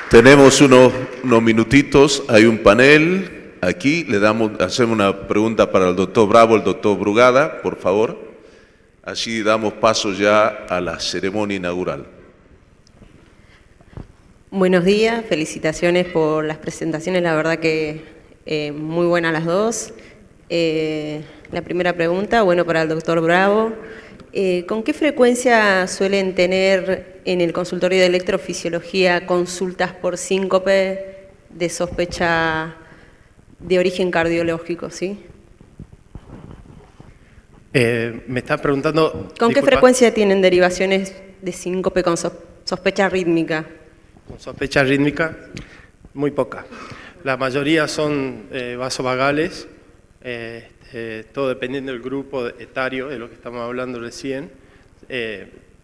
Tenemos unos minutitos, hay un panel aquí, hacemos una pregunta para el doctor Bravo, el doctor Brugada, por favor. Así damos paso ya a la ceremonia inaugural. Buenos días, felicitaciones por las presentaciones, la verdad que muy buenas las dos. La primera pregunta, bueno, para el doctor Bravo. ¿Con qué frecuencia suelen tener en el consultorio de electrofisiología consultas por síncope de sospecha de origen cardiológico, sí? Me está preguntando... ¿Con qué frecuencia tienen derivaciones de síncope con sospecha rítmica? Con sospecha rítmica, muy poca. La mayoría son vasovagales, todo dependiendo del grupo etario, de lo que estamos hablando recién.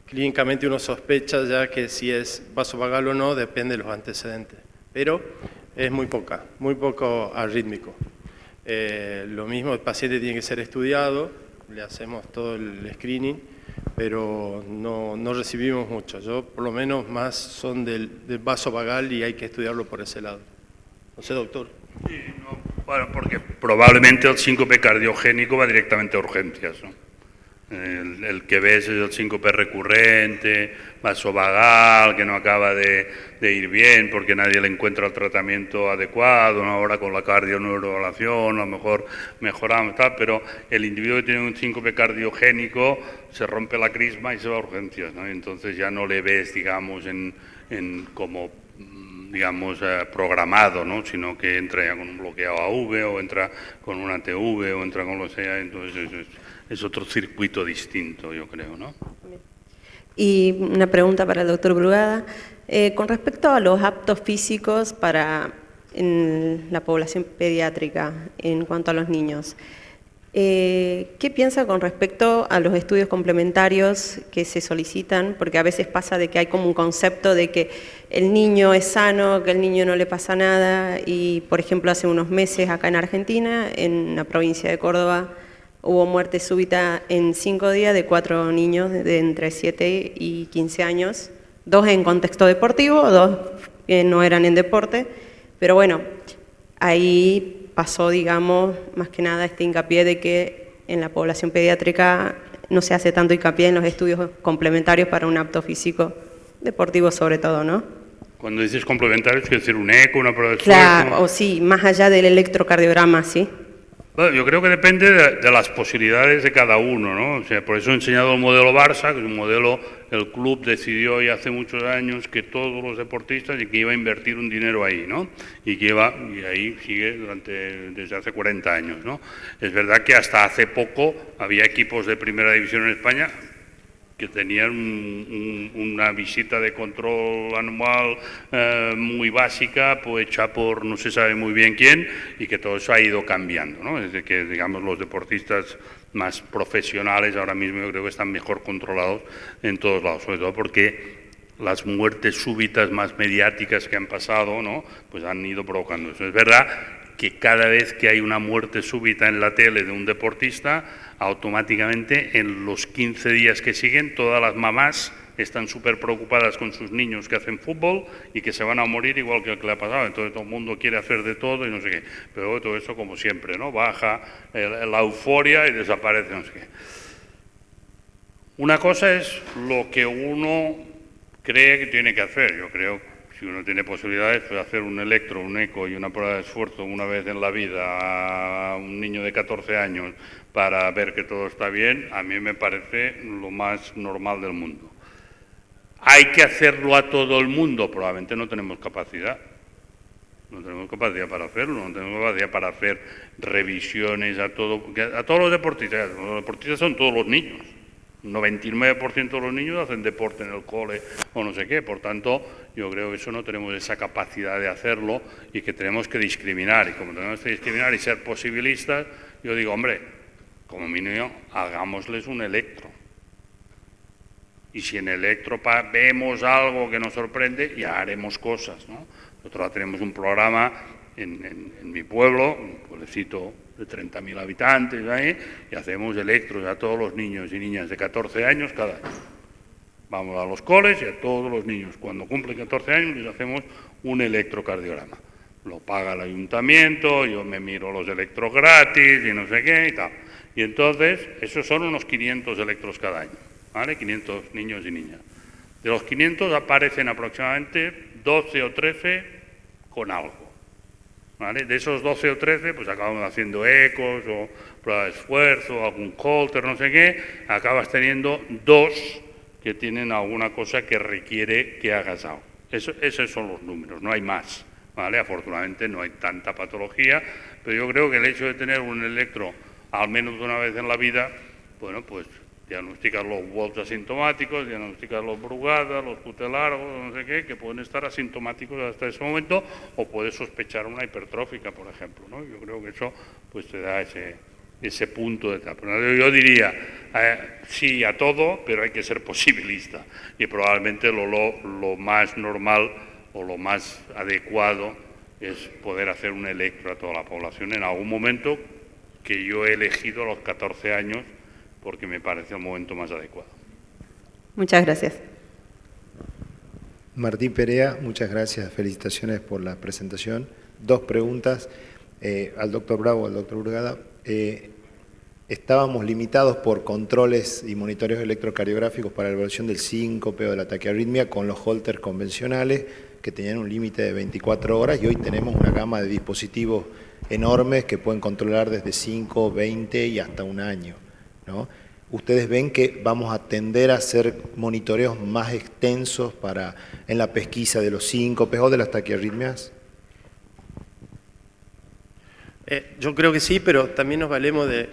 Clínicamente uno sospecha ya que si es vasovagal o no, depende de los antecedentes. Pero es muy poco arrítmico. Lo mismo, el paciente tiene que ser estudiado, le hacemos todo el screening, pero no recibimos mucho. Yo, por lo menos, más son del vasovagal y hay que estudiarlo por ese lado. No sé, doctor. Sí, no, bueno, porque probablemente el síncope cardiogénico va directamente a urgencias, ¿no? El que ves es el síncope recurrente, vasovagal, que no acaba de ir bien porque nadie le encuentra el tratamiento adecuado, ¿no? Ahora con la cardioneuromodulación a lo mejor mejoramos, tal, pero el individuo que tiene un síncope cardiogénico se rompe la crisma y se va a urgencias, ¿no? Entonces ya no le ves, digamos, como programado, ¿no? Sino que entra ya con un bloqueo AV o entra con una TV o entra con lo que sea, entonces es otro circuito distinto, yo creo, ¿no? Y una pregunta para el doctor Brugada. Con respecto a los aptos físicos en la población pediátrica, en cuanto a los niños, ¿qué piensa con respecto a los estudios complementarios que se solicitan? Porque a veces pasa de que hay como un concepto de que el niño es sano, que el niño no le pasa nada, y por ejemplo hace unos meses acá en Argentina, en la provincia de Córdoba, hubo muerte súbita en 5 días de 4 niños de entre 7 y 15 años, 2 en contexto deportivo, 2 que no eran en deporte, pero bueno, ahí pasó, digamos, más que nada este hincapié de que en la población pediátrica no se hace tanto hincapié en los estudios complementarios para un apto físico deportivo sobre todo, ¿no? Cuando dices complementarios, ¿quieres decir un eco, una prueba de esfuerzo? Claro, o sí, más allá del electrocardiograma, ¿sí? Bueno, yo creo que depende de las posibilidades de cada uno, ¿no? O sea, por eso he enseñado el modelo Barça, que es un modelo, el club decidió ya hace muchos años que todos los deportistas y que iba a invertir un dinero ahí, ¿no? Y ahí sigue desde hace 40 años, ¿no? Es verdad que hasta hace poco había equipos de primera división en España que tenían una visita de control anual muy básica, pues hecha por no se sabe muy bien quién, y que todo eso ha ido cambiando, ¿no? Desde que, digamos, los deportistas más profesionales ahora mismo yo creo que están mejor controlados en todos lados, sobre todo porque las muertes súbitas más mediáticas que han pasado, ¿no? Pues han ido provocando eso. Es verdad que cada vez que hay una muerte súbita en la tele de un deportista, automáticamente en los 15 días que siguen todas las mamás están súper preocupadas con sus niños que hacen fútbol y que se van a morir igual que el que le ha pasado, entonces todo el mundo quiere hacer de todo y no sé qué, pero todo eso como siempre, ¿no? Baja la euforia y desaparece no sé qué. Una cosa es lo que uno cree que tiene que hacer, yo creo que si uno tiene posibilidades de hacer un electro, un eco y una prueba de esfuerzo una vez en la vida a un niño de 14 años para ver que todo está bien, a mí me parece lo más normal del mundo. ¿Hay que hacerlo a todo el mundo? Probablemente no tenemos capacidad. No tenemos capacidad para hacerlo, no tenemos capacidad para hacer revisiones a todos los deportistas. Los deportistas son todos los niños. 99% de los niños hacen deporte en el cole o no sé qué, por tanto yo creo que eso no tenemos esa capacidad de hacerlo y que tenemos que discriminar, y como tenemos que discriminar y ser posibilistas, yo digo, hombre, como mínimo hagámosles un electro, y si en electro vemos algo que nos sorprende, ya haremos cosas, ¿no? Nosotros tenemos un programa en mi pueblo, un pueblecito de 30.000 habitantes, y hacemos electros a todos los niños y niñas de 14 años cada año. Vamos a los coles y a todos los niños, cuando cumplen 14 años, les hacemos un electrocardiograma. Lo paga el ayuntamiento, yo me miro los electros gratis y no sé qué y tal. Y entonces, esos son unos 500 electros cada año, ¿vale? 500 niños y niñas. De los 500 aparecen aproximadamente 12 o 13 con algo, ¿vale? De esos 12 o 13, pues acabamos haciendo ecos o prueba de esfuerzo, algún Holter, no sé qué, acabas teniendo 2 que tienen alguna cosa que requiere que hagas algo. Esos son los números, no hay más, ¿vale? Afortunadamente no hay tanta patología, pero yo creo que el hecho de tener un electro al menos una vez en la vida, bueno, pues diagnosticar los Wolff asintomáticos, diagnosticar los Brugada, los cutelargos, no sé qué, que pueden estar asintomáticos hasta ese momento, o puedes sospechar una hipertrófica, por ejemplo, ¿no? Yo creo que eso pues te da ese punto de etapa. Yo diría sí a todo, pero hay que ser posibilista, y probablemente lo más normal o lo más adecuado es poder hacer un electro a toda la población en algún momento, que yo he elegido a los 14 años porque me parece el momento más adecuado. Muchas gracias. Martín Perea, muchas gracias, felicitaciones por la presentación. 2 preguntas al doctor Bravo, al doctor Brugada. Estábamos limitados por controles y monitoreos electrocardiográficos para la evaluación del síncope o de la taquiarritmia con los Holters convencionales, que tenían un límite de 24 horas, y hoy tenemos una gama de dispositivos enormes que pueden controlar desde 5, 20 y hasta 1 año, ¿no? ¿Ustedes ven que vamos a tender a hacer monitoreos más extensos en la pesquisa de los síncopes o de las taquiarritmias? Yo creo que sí, pero también nos valemos de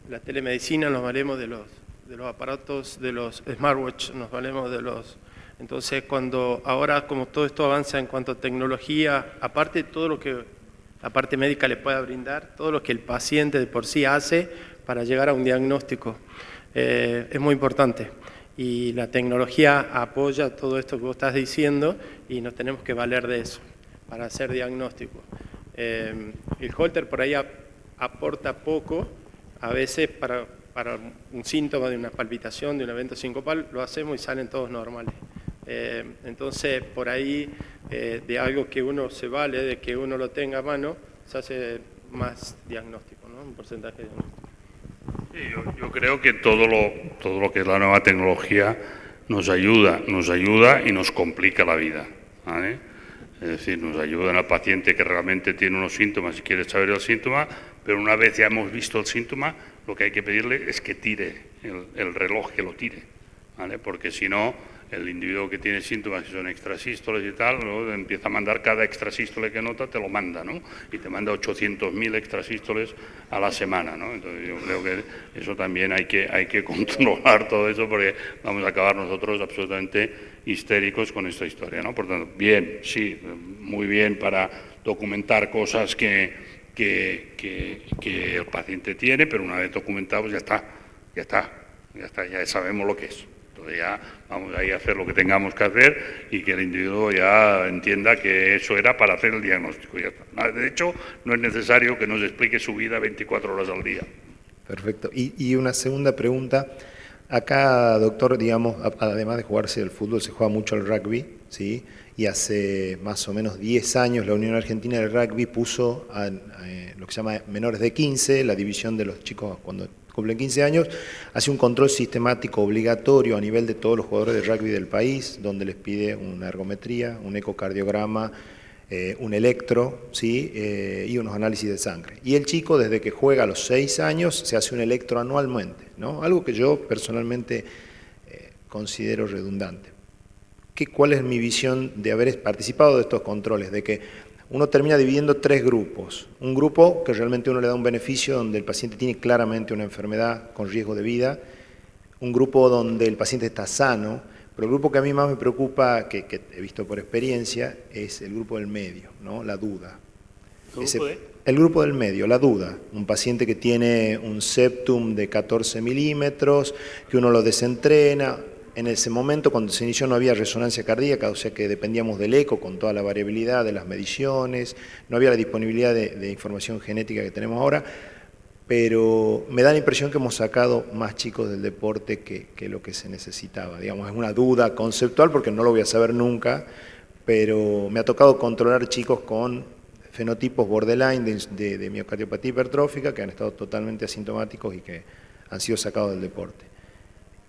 la telemedicina, nos valemos de los aparatos, de los smartwatch, nos valemos de los... Entonces, ahora como todo esto avanza en cuanto a tecnología, aparte de todo lo que la parte médica le pueda brindar, todo lo que el paciente de por sí hace para llegar a un diagnóstico, es muy importante. Y la tecnología apoya todo esto que vos estás diciendo y nos tenemos que valer de eso para hacer diagnóstico. El Holter por ahí aporta poco, a veces para un síntoma de una palpitación, de un evento sincopal, lo hacemos y salen todos normales. Entonces, por ahí, de algo que uno se vale, de que uno lo tenga a mano, se hace más diagnóstico, ¿no? Un porcentaje de diagnóstico. Sí, yo creo que todo lo que es la nueva tecnología nos ayuda y nos complica la vida, ¿vale? Es decir, nos ayuda al paciente que realmente tiene unos síntomas y quiere saber el síntoma, pero una vez ya hemos visto el síntoma, lo que hay que pedirle es que tire el reloj, que lo tire, ¿vale? Porque si no, el individuo que tiene síntomas que son extrasístoles y tal, ¿no? Empieza a mandar cada extrasístole que nota, te lo manda, ¿no? Y te manda 800.000 extrasístoles a la semana, ¿no? Entonces yo creo que eso también hay que controlar todo eso, porque vamos a acabar nosotros absolutamente histéricos con esta historia, ¿no? Por tanto, bien, sí, muy bien para documentar cosas que el paciente tiene, pero una vez documentados ya sabemos lo que es. Entonces ya vamos a ir a hacer lo que tengamos que hacer y que el individuo ya entienda que eso era para hacer el diagnóstico. Ya está. De hecho, no es necesario que nos explique su vida 24 horas al día. Perfecto. Y una segunda pregunta. Acá, doctor, digamos, además de jugarse el fútbol, se juega mucho el rugby, ¿sí? Y hace más o menos 10 años la Unión Argentina del Rugby puso lo que se llama menores de 15, la división de los chicos cuando cumplen 15 años, hace un control sistemático obligatorio a nivel de todos los jugadores de rugby del país, donde les pide una ergometría, un ecocardiograma, un electro, ¿sí? Y unos análisis de sangre. Y el chico, desde que juega a los 6 años, se hace un electro anualmente, ¿no? Algo que yo personalmente considero redundante. ¿Cuál es mi visión de haber participado de estos controles? De que uno termina dividiendo 3 grupos. Un grupo que realmente uno le da un beneficio, donde el paciente tiene claramente una enfermedad con riesgo de vida. Un grupo donde el paciente está sano. Pero el grupo que a mí más me preocupa, que he visto por experiencia, es el grupo del medio, ¿no? La duda. El grupo del medio, la duda. Un paciente que tiene un septum de 14 milímetros, que uno lo desentrena. En ese momento, cuando se inició, no había resonancia cardíaca, o sea que dependíamos del eco con toda la variabilidad de las mediciones, no había la disponibilidad de información genética que tenemos ahora. pero me da la impresión que hemos sacado más chicos del deporte que lo que se necesitaba. Digamos, es una duda conceptual porque no lo voy a saber nunca, pero me ha tocado controlar chicos con fenotipos borderline de miocardiopatía hipertrófica que han estado totalmente asintomáticos y que han sido sacados del deporte.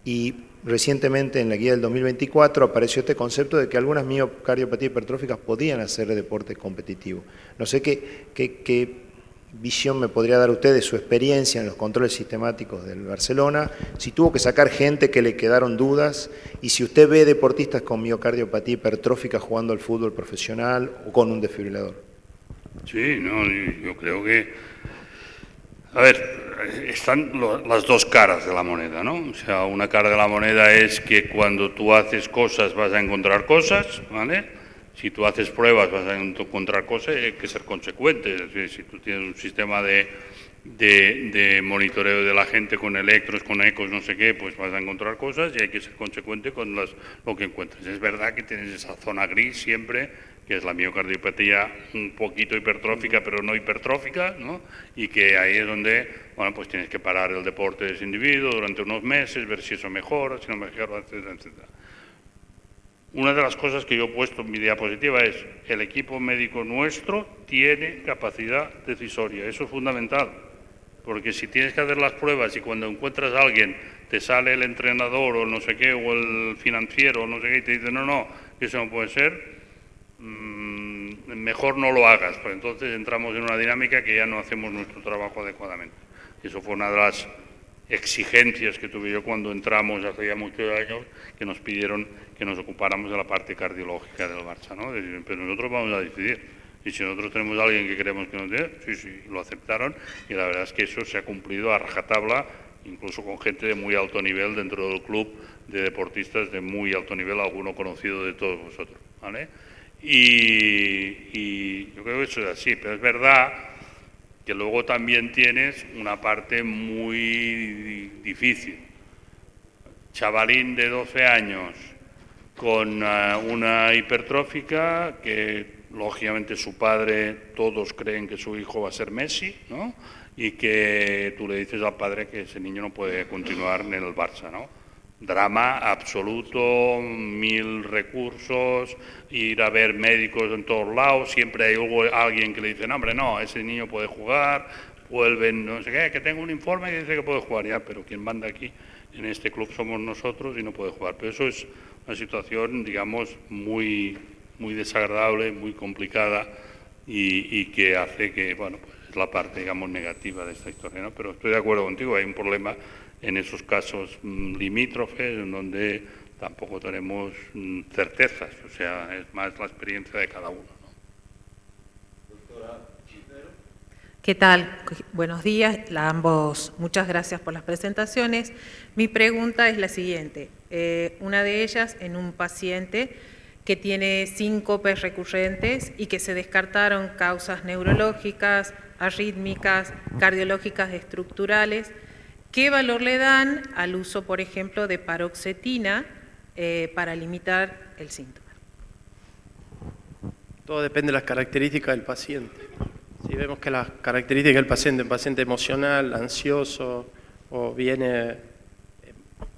Y recientemente en la guía del 2024 apareció este concepto de que algunas miocardiopatías hipertróficas podían hacer deporte competitivo. No sé qué visión me podría dar usted de su experiencia en los controles sistemáticos del Barcelona, si tuvo que sacar gente que le quedaron dudas, y si usted ve deportistas con miocardiopatía hipertrófica jugando al fútbol profesional o con un desfibrilador. Sí, no, yo creo que... A ver, están las dos caras de la moneda, ¿no? O sea, una cara de la moneda es que cuando tú haces cosas vas a encontrar cosas, ¿vale? Si tú haces pruebas vas a encontrar cosas y hay que ser consecuente. Es decir, si tú tienes un sistema de monitoreo de la gente con electros, con ecos, no sé qué, pues vas a encontrar cosas y hay que ser consecuente con lo que encuentres. Es verdad que tienes esa zona gris siempre, que es la miocardiopatía un poquito hipertrófica, pero no hipertrófica, ¿no? Y que ahí es donde, bueno, pues tienes que parar el deporte de ese individuo durante unos meses, ver si eso mejora, si no mejora, etcétera, etcétera. Una de las cosas que yo he puesto en mi diapositiva es el equipo médico nuestro tiene capacidad decisoria. Eso es fundamental, porque si tienes que hacer las pruebas y cuando encuentras a alguien te sale el entrenador o no sé qué, o el financiero o no sé qué, y te dice no, eso no puede ser, mejor no lo hagas, pues entonces entramos en una dinámica que ya no hacemos nuestro trabajo adecuadamente. Y eso fue una de las exigencias que tuve yo cuando entramos hace ya muchos años, que nos pidieron que nos ocupáramos de la parte cardiológica del Barça, ¿no? Pero nosotros vamos a decidir, y si nosotros tenemos a alguien que queremos que nos dé, sí, lo aceptaron, y la verdad es que eso se ha cumplido a rajatabla, incluso con gente de muy alto nivel dentro del club, de deportistas de muy alto nivel, alguno conocido de todos vosotros, ¿vale? Y yo creo que eso es así, pero es verdad que luego también tienes una parte muy difícil. Chavalín de 12 años con una hipertrófica que lógicamente su padre, todos creen que su hijo va a ser Messi, ¿no? Y que tú le dices al padre que ese niño no puede continuar en el Barça, ¿no? Drama absoluto, 1000 recursos, ir a ver médicos en todos lados, siempre hay alguien que le dice, no, hombre, no, ese niño puede jugar, vuelven, no sé qué, que tengo un informe que dice que puede jugar, ya, pero quien manda aquí en este club somos nosotros y no puede jugar. Pero eso es una situación, digamos, muy desagradable, muy complicada y que hace que, bueno, pues es la parte, digamos, negativa de esta historia, ¿no? Pero estoy de acuerdo contigo, hay un problema en esos casos limítrofes, en donde tampoco tenemos certezas, o sea, es más la experiencia de cada uno, ¿no? ¿Qué tal? Buenos días a ambos. Muchas gracias por las presentaciones. Mi pregunta es la siguiente. Una de ellas en un paciente que tiene síncopes recurrentes y que se descartaron causas neurológicas, arrítmicas, cardiológicas estructurales. ¿Qué valor le dan al uso, por ejemplo, de paroxetina para limitar el síntoma? Todo depende de las características del paciente. Si vemos que las características del paciente, un paciente emocional, ansioso o viene,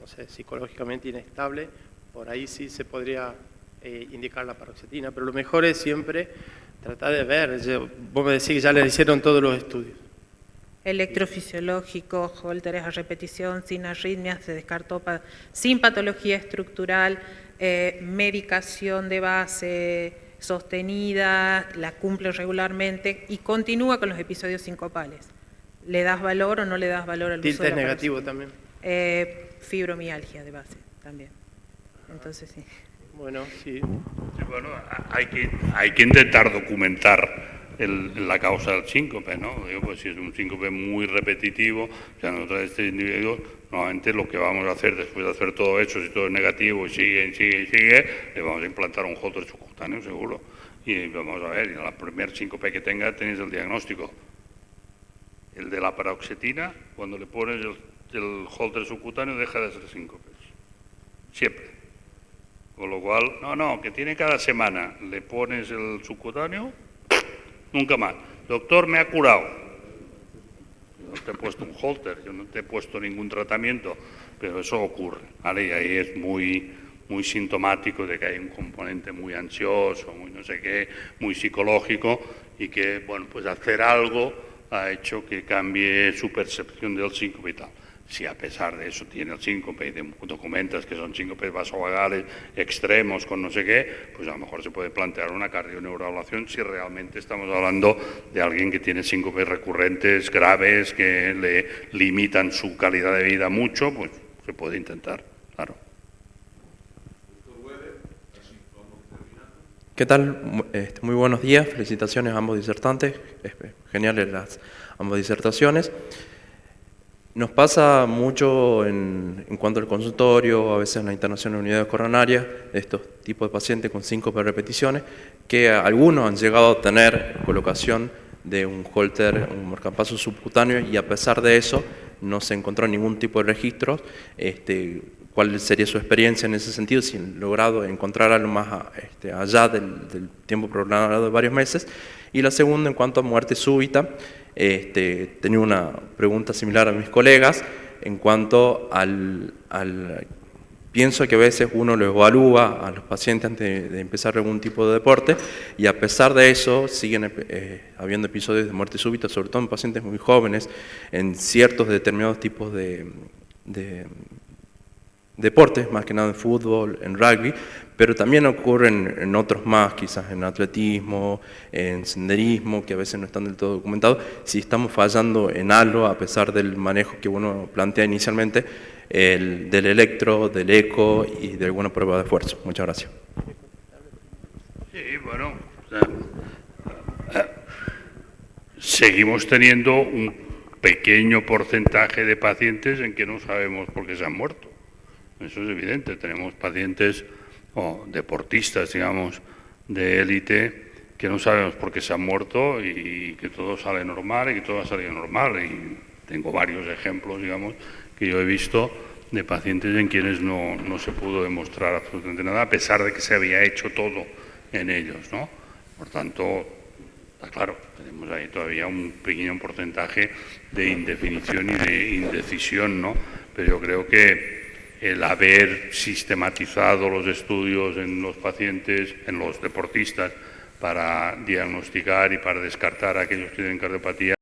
no sé, psicológicamente inestable, por ahí sí se podría indicar la paroxetina, pero lo mejor es siempre tratar de ver. Vos me decís que ya le hicieron todos los estudios. Electrofisiológico, Holteres a repetición, sin arritmias, se descartó sin patología estructural, medicación de base sostenida, la cumple regularmente y continúa con los episodios sincopales. ¿Le das valor o no le das valor al uso de la negativo también? Fibromialgia de base también. Entonces sí. Bueno, sí. Sí, bueno, hay que intentar documentar la causa del síncope, ¿no? Digo, pues si es un síncope muy repetitivo, o sea, nosotros este individuo, normalmente lo que vamos a hacer después de hacer todo eso, si todo es negativo y sigue, le vamos a implantar un holter subcutáneo seguro. Y vamos a ver, en la primer síncope que tenga tenéis el diagnóstico. El de la paroxetina, cuando le pones el holter subcutáneo deja de ser síncopes. Siempre. Con lo cual, no, que tiene cada semana, le pones el subcutáneo, nunca más. Doctor, me ha curado. te he puesto un holter, yo no te he puesto ningún tratamiento, pero eso ocurre, ¿vale? Y ahí es muy sintomático de que hay un componente muy ansioso, muy no sé qué, muy psicológico, y que, bueno, pues hacer algo ha hecho que cambie su percepción del síncope y tal. Si a pesar de eso tiene el síncope y documentas que son síncopes vasovagales extremos con no sé qué, pues a lo mejor se puede plantear una cardioneuroablación si realmente estamos hablando de alguien que tiene síncopes recurrentes graves que le limitan su calidad de vida mucho, pues se puede intentar, claro. ¿Qué tal? Muy buenos días, felicitaciones a ambos disertantes, geniales ambas disertaciones. Nos pasa mucho en cuanto al consultorio, a veces en la internación en unidades coronarias, de estos tipos de pacientes con síncope repeticiones, que algunos han llegado a tener colocación de un holter, un marcapaso subcutáneo, y a pesar de eso no se encontró ningún tipo de registros. ¿Cuál sería su experiencia en ese sentido? Si han logrado encontrar algo más allá del tiempo programado de varios meses. Y la segunda, en cuanto a muerte súbita, tenía una pregunta similar a mis colegas en cuanto pienso que a veces uno lo evalúa a los pacientes antes de empezar algún tipo de deporte, y a pesar de eso siguen habiendo episodios de muerte súbita, sobre todo en pacientes muy jóvenes, en ciertos determinados tipos de deportes, más que nada en fútbol, en rugby, pero también ocurren en otros más, quizás en atletismo, en senderismo, que a veces no están del todo documentados. Si estamos fallando en algo, a pesar del manejo que uno plantea inicialmente, del electro, del eco y de alguna prueba de esfuerzo. Muchas gracias. Sí, bueno, seguimos teniendo un pequeño porcentaje de pacientes en que no sabemos por qué se han muerto. Eso es evidente. Tenemos pacientes o deportistas, digamos, de élite que no sabemos por qué se han muerto y que todo sale normal y que todo ha salido normal. Y tengo varios ejemplos, digamos, que yo he visto de pacientes en quienes no se pudo demostrar absolutamente nada, a pesar de que se había hecho todo en ellos, ¿no? Por tanto, está claro, tenemos ahí todavía un pequeño porcentaje de indefinición y de indecisión, ¿no? Pero yo creo que el haber sistematizado los estudios en los pacientes, en los deportistas, para diagnosticar y para descartar a aquellos que tienen cardiopatía,